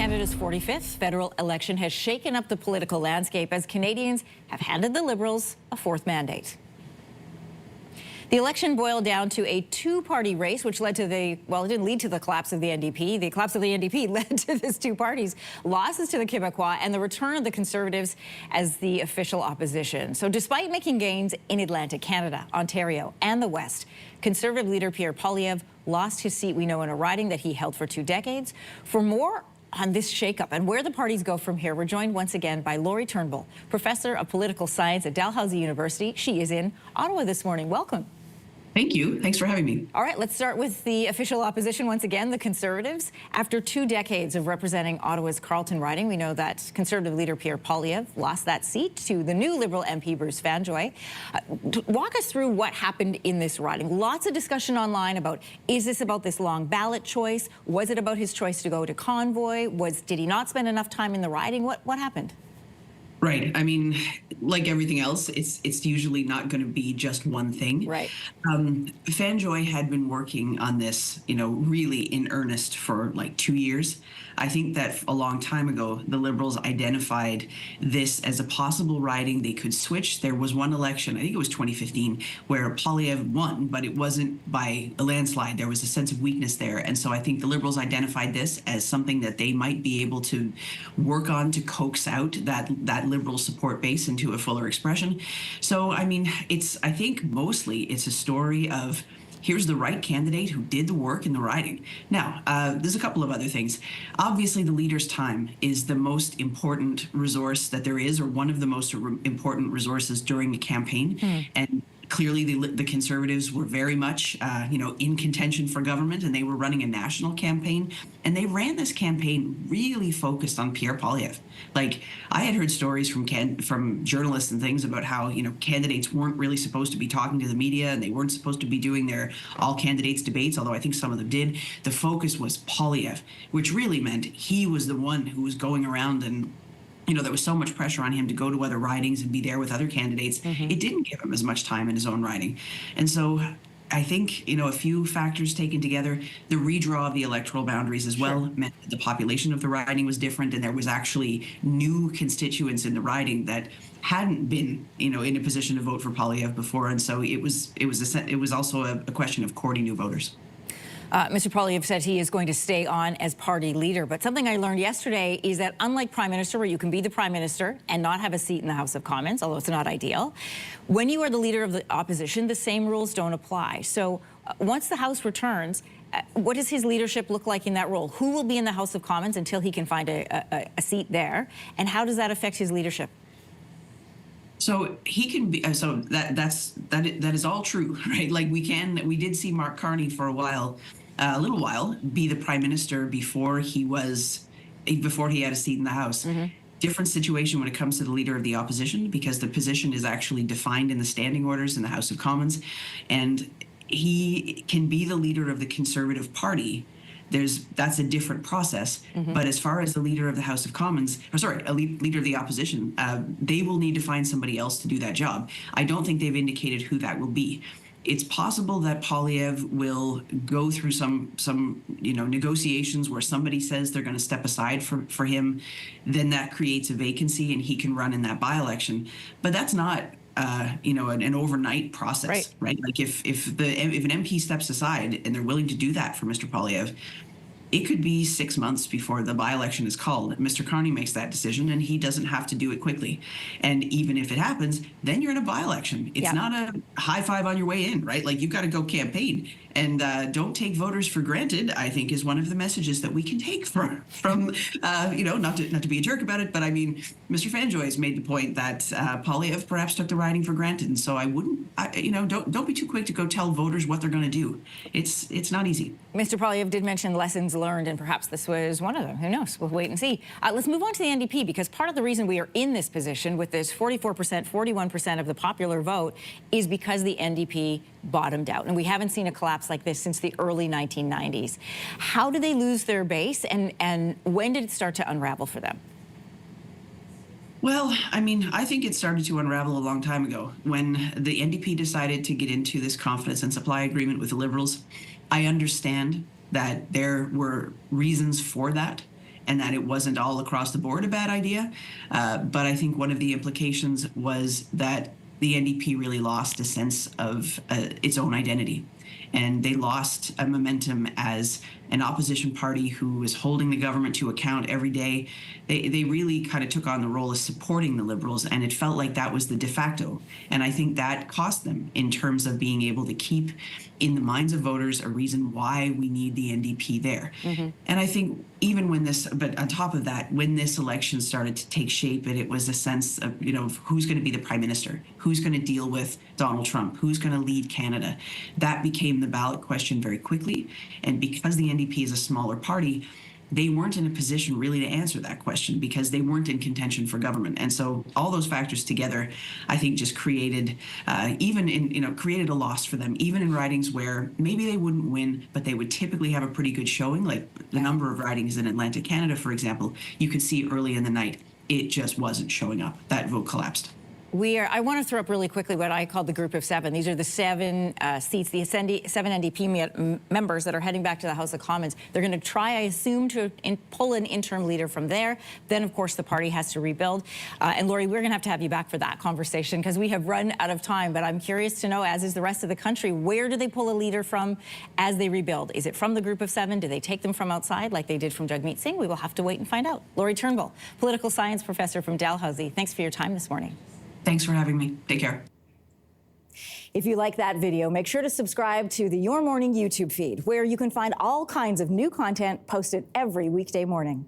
Canada's 45th federal election has shaken up the political landscape as Canadians have handed the Liberals a fourth mandate. The election boiled down to a two-party race, which led to it didn't lead to the collapse of the NDP. The collapse of the NDP led to this two parties, losses to the Québécois, and the return of the Conservatives as the official opposition. So despite making gains in Atlantic Canada, Ontario, and the West, Conservative leader Pierre Poilievre lost his seat, we know, in a riding that he held for 2 decades. For more on this shakeup and where the parties go from here, we're joined once again by Laurie Turnbull, professor of political science at Dalhousie University. She is in Ottawa this morning. Welcome. Thank you. Thanks for having me. All right, let's start with the official opposition once again, the Conservatives. After 2 decades of representing Ottawa's Carleton riding, we know that Conservative leader Pierre Poilievre lost that seat to the new Liberal MP Bruce Fanjoy. Walk us through what happened in this riding. Lots of discussion online about, is this about this long ballot choice? Was it about his choice to go to convoy? Did he not spend enough time in the riding? What happened? Right. I mean, like everything else, it's usually not going to be just one thing. Right. Fanjoy had been working on this, really in earnest for like 2 years. I think that a long time ago, the Liberals identified this as a possible riding they could switch. There was one election, I think it was 2015, where Poilievre won, but it wasn't by a landslide. There was a sense of weakness there. And so I think the Liberals identified this as something that they might be able to work on to coax out that Liberal support base into a fuller expression. So, I mean, I think mostly it's a story of, here's the right candidate who did the work in the riding. Now, there's a couple of other things. Obviously, the leader's time is the most important resource that there is, or one of the most important resources during a campaign. And clearly, the Conservatives were very much, in contention for government, and they were running a national campaign. And they ran this campaign really focused on Pierre Poilievre. Like, I had heard stories from journalists and things about how, candidates weren't really supposed to be talking to the media, and they weren't supposed to be doing their all candidates debates, although I think some of them did. The focus was Poilievre, which really meant he was the one who was going around and there was so much pressure on him to go to other ridings and be there with other candidates. It didn't give him as much time in his own riding. And so I think, a few factors taken together, the redraw of the electoral boundaries as well meant that the population of the riding was different, and there was actually new constituents in the riding that hadn't been, in a position to vote for Poilievre before. And so it was also a question of courting new voters. Mr. Poilievre said he is going to stay on as party leader. But something I learned yesterday is that unlike Prime Minister, where you can be the Prime Minister and not have a seat in the House of Commons, although it's not ideal, when you are the leader of the opposition, the same rules don't apply. So once the House returns, what does his leadership look like in that role? Who will be in the House of Commons until he can find a seat there? And how does that affect his leadership? So he can be. So that is all true, right? Like we did see Mark Carney for a little while, be the Prime Minister before he had a seat in the House. Different situation when it comes to the leader of the opposition, because the position is actually defined in the standing orders in the House of Commons, and he can be the leader of the Conservative Party. That's a different process. But as far as the leader of the House of Commons, leader of the opposition, they will need to find somebody else to do that job. I don't think they've indicated who that will be. It's possible that Poilievre will go through some negotiations where somebody says they're going to step aside for him. Then that creates a vacancy and he can run in that by-election. But that's not an overnight process, right? Like if an MP steps aside and they're willing to do that for Mr. Poilievre, it could be 6 months before the by-election is called. Mr. Carney makes that decision, and he doesn't have to do it quickly. And even if it happens, then you're in a by-election. It's not a high five on your way in, right? Like, you've got to go campaign. And don't take voters for granted, I think, is one of the messages that we can take from not to be a jerk about it, but I mean, Mr. Fanjoy has made the point that Poilievre perhaps took the riding for granted. And so I wouldn't, don't be too quick to go tell voters what they're going to do. It's not easy. Mr. Poilievre did mention lessons learned, and perhaps this was one of them. Who knows? We'll wait and see. Let's move on to the NDP, because part of the reason we are in this position with this 44%, 41% of the popular vote is because the NDP bottomed out. And we haven't seen a collapse like this since the early 1990s. How did they lose their base, and when did it start to unravel for them? Well, I mean, I think it started to unravel a long time ago when the NDP decided to get into this confidence and supply agreement with the Liberals. I understand that there were reasons for that. and that it wasn't all across the board a bad idea. But I think one of the implications was that the NDP really lost a sense of its own identity. And they lost a momentum as an opposition party who was holding the government to account every day. They really kind of took on the role of supporting the Liberals, and it felt like that was the de facto. And I think that cost them in terms of being able to keep in the minds of voters a reason why we need the NDP there. And I think even when this, but on top of that, when this election started to take shape, and it was a sense of, who's going to be the prime minister, who's going to deal with Donald Trump, who's going to lead Canada, that became the ballot question very quickly. And because the NDP is a smaller party, they weren't in a position really to answer that question because they weren't in contention for government. And so all those factors together, I think, just created created a loss for them, even in ridings where maybe they wouldn't win, but they would typically have a pretty good showing. Like the number of ridings in Atlantic Canada, for example, you could see early in the night, it just wasn't showing up. That vote collapsed. I want to throw up really quickly what I call the group of seven. These are the 7 seats, the 7 NDP members that are heading back to the House of Commons. They're going to try, I assume, to pull an interim leader from there. Then, of course, the party has to rebuild. And Lori, we're going to have you back for that conversation because we have run out of time. But I'm curious to know, as is the rest of the country, where do they pull a leader from as they rebuild? Is it from the group of 7? Do they take them from outside like they did from Jagmeet Singh? We will have to wait and find out. Lori Turnbull, political science professor from Dalhousie. Thanks for your time this morning. Thanks for having me. Take care. If you like that video, make sure to subscribe to the Your Morning YouTube feed, where you can find all kinds of new content posted every weekday morning.